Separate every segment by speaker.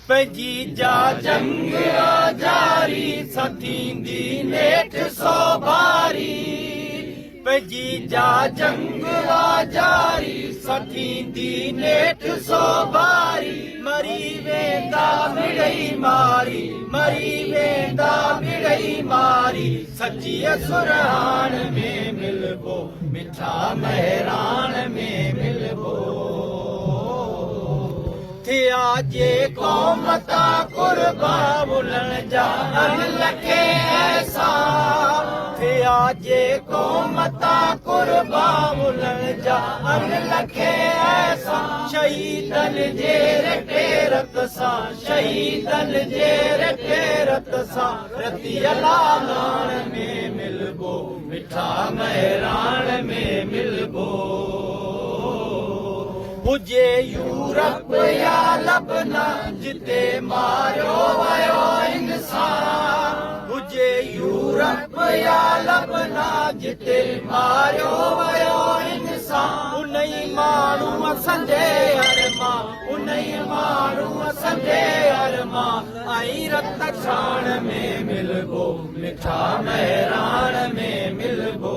Speaker 1: पंजी जा जंग आजारी सथींदी नेठ सौ बारी पंजी जा जंग आजारी सथींदी नेठ सौ बारी मरी वेंदा मिड़ई मारी मरी वेंदा मिड़ई मारी सची सुरहान में मिलबो मिठा महरान में मिलबो थिया जे कौम ता कुर्बा बुलन जा लखे ऐसा थिया जे कौम ता कुर्बा बुलन जा लखे ऐसा शहीदन जे रटे रत सा शहीदन जे रटे रत सा रतिया लालान में मिलबो मिठा महरान में मिलबो हुजे यूरप या लबनान जिते मारियो वयो इंसान हुजे यूरप या लबनान जिते मारियो वयो इंसान उनई माण्हू असांजे अरमा उनई माण्हू असांजे अरमा आई रत छाण में मिलबो मिठा महरान में मिलबो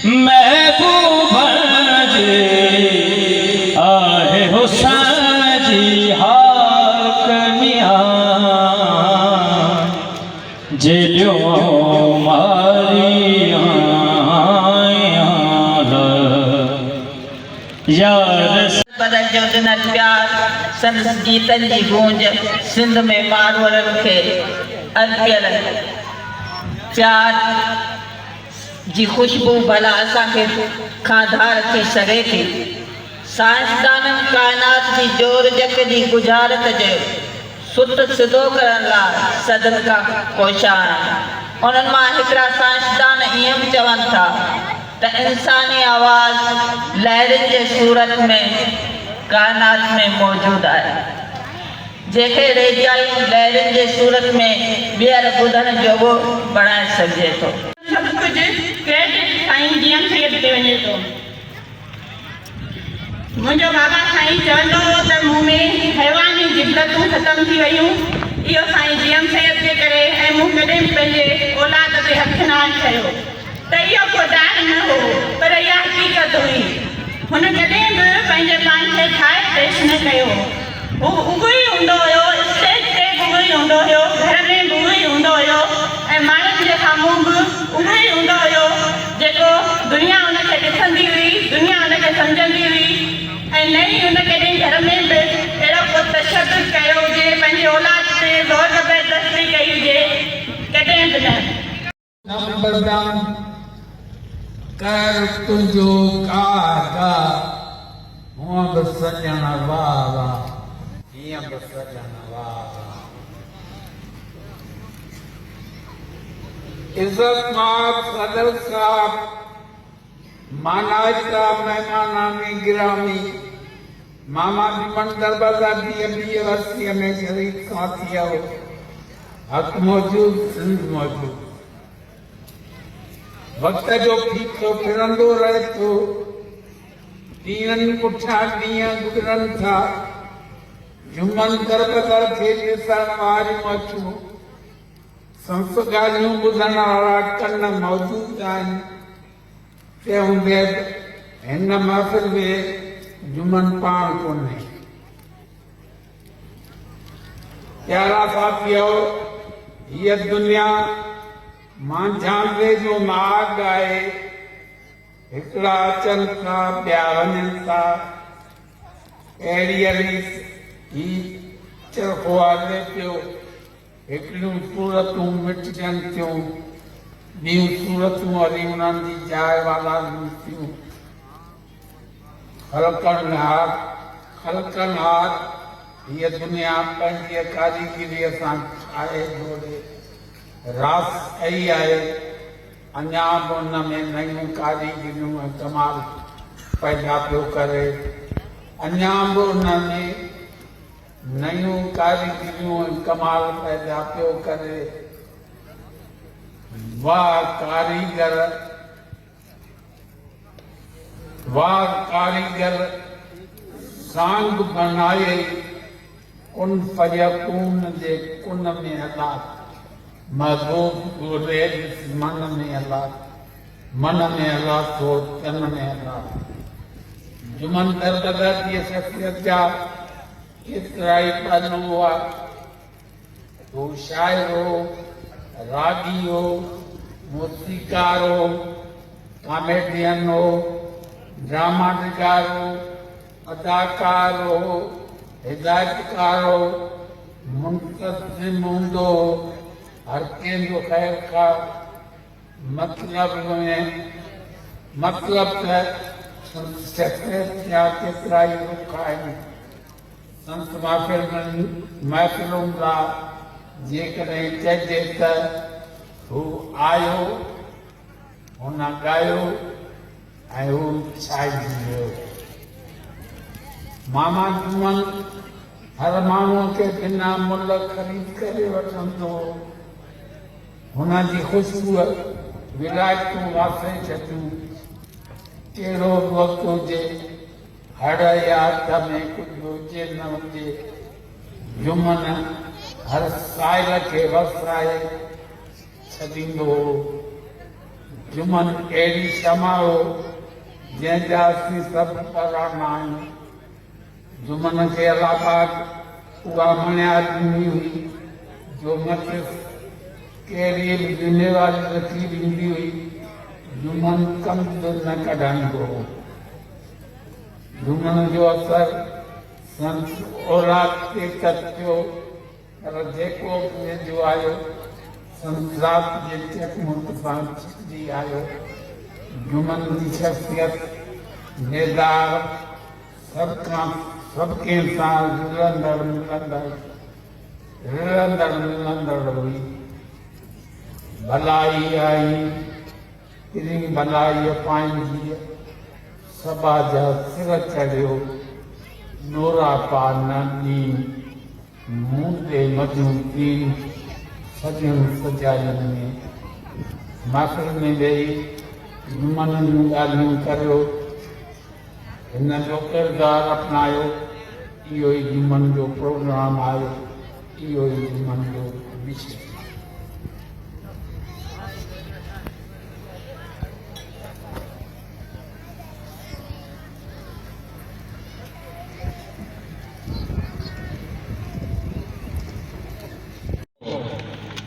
Speaker 1: महबूब जे आहे हुसैन जी हाकमिया जेलियो मारिया यार
Speaker 2: बदल जो दिन प्यार संस गीतन जी गूंज सिंध में मारवरन के अर्पियल प्यार जी खुशबू भला असांखे खाधार थी सघे थी साइंसदाननि काइनात जी जोर जक जी गुजारत जे सुत सिधो करण लाइ सदन खां कोशिशा आहिनि उन्हनि मां हिकिड़ा साइंसदान ईअं बि चवनि था त इंसानी आवाज़ लहरनि जे सूरत में काइनात में मौजूदु आहे जंहिंखे रेडियाई लहरनि जे सूरत में ॿीहर ॿुधण जोॻो बणाए सघिजे थो सभु कुझु क्रेडिट साईं जीअं सैयद ते वञे थो मुंहिंजो बाबा साईं चवंदो हो त मूं में हैवानी जिबलतूं ख़तमु थी वियूं इहो साईं जीअं सैयद जे करे ऐं मूं कॾहिं पंहिंजे औलाद ते हथु न कयो त इहो को दान न हो पर इहा हक़ीक़त हुई हुन कॾहिं बि पंहिंजे पाण खे ठाहे पेश न कयो हू उहो ई हूंदो हुयो स्टेज ते बि उहो ई हूंदो हुयो घर में बि उहो ई हूंदो हुयो ऐं माण्हुनि जे साम्हूं बि उहो ई हूंदो हुयो जेको दुनिया हुनखे ॾिसंदी हुई दुनिया हुनखे सम्झंदी हुई ऐं न ई हुन कॾहिं घर में बि अहिड़ो को तशदुद कयो हुजे पंहिंजे औलाद ते ज़ोर ज़बरदस्ती कई हुजे कॾहिं बि न
Speaker 3: नंबरदान कर तुंहिंजो कागा हूअं बि सॼण वाह वाह हीअं बि सॼण वाह वाह इज्जत माब सदर साहब मानाजता मेहमानानी गिरामी मामा जी दरबाजा दी अभी वस्ती में शरीक साथी हो हक मौजूद सिंध मौजूद वक्त जो फीको फिरंदो रहे तो ॾींहंनि पुठियां ॾींहं गुज़रनि था जुमन करबदर खे ॾिसण वारियूं अचूं संस ॻाल्हियूं ॿुधण वारा कन मौजूद आहिनि ते हूंदे हिन महफ़िल में जुमन पाण कोन्हे प्यारा साथियो हीअ दुनिया मांझांदे जो माग आहे हिकिड़ा अचनि था ॿिया वञनि था अहिड़ी अहिड़ी ही चरखो हले पियो हिकिड़ियूं सूरतूं मिटजनि थियूं ॿियूं सूरतूं वरी उन्हनि जी जाइ वाला थियूं ख़लक़नहार ये दुनिया पंहिंजी कारीगिरीअ सां ठाहे जोड़े रास कई आहे। अञा बि उन में नयूं कारीगिरियूं ऐं कमाल पैदा पियो करे। अञा बि उन में नयूं कारीगिरियूं ऐं कमाल पैदा पियो करे। वाह कारीगर सांग बनाए कुन फयकून जे कुन में अल्लाह महबूब गोरे मन में अल्लाह तो तन में अल्लाह। जुमन दरबदर जी शख्सियत जा केतिरा ई पहलू हुआ। हू शाइर हो, रागी हो, मूसीकार हो, कॉमेडियन हो, ड्रामा निगार हो, अदाकार हो, हिदायतकार हो, मुंतज़िम हूंदो हो, हर कंहिंजो ख़ैर का मतलब शख्सियत जा केतिरा ई रुख आहिनि। संत महफ़िलुनि लाइ जेकॾहिं चइजे त हू आयो, हुन ॻायो ऐं हू छाइजी वियो। मामा जुमन हर माण्हूअ खे बिना मुल ख़रीद करे वठंदो हो। हुन जी ख़ुशबूअ विलायतूं वासे छॾियूं। कहिड़ो बि वक़्तु हुजे, हड़ या हथ में कुझु हुजे न हुजे, जुमन हर साइल खे वसाए छॾींदो हो। जुमन अहिड़ी क्षमा हो जंहिंजा असीं सभु पराना आहियूं। जुमन खे अल्लाह पाक उहा मणियाद ॾिनी हुई जो मथे कहिड़ी बि ज़िमेवारी रखी ॾींदी हुई। जुमन कम न कढाईंदो हो। जुमन जो असर संत औलाद ते थियो, पर जेको बि वेझो आयो संत ज़ात जे चकमुंड सां छिकिजी आयो। जुमन जी शख्सियत नेदार सभु कंहिं सां रिलंदड़ हुई। भलाई आई किरी भलाई पंहिंजी सभा जा सिर चढ़ियो। नोरा पा नी मुंह ते मधू तीन सॼियूं सजाइनि में महफ़िल में वेही जुमन जूं ॻाल्हियूं करियो। हिन जो किरदारु अपनायो। इहो ई जुमन जो प्रोग्राम आयो, इहो ई जुमन जो विषय।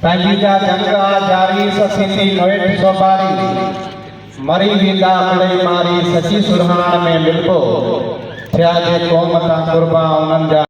Speaker 4: पंहिंजी जा जंगा जारी ससिंदी नोएट सोबारी मरी वेंदा मिड़ई मारी सची सुरहाण में मिलबो थिया जे क़ौम तां कुर्बा उन्हनि जा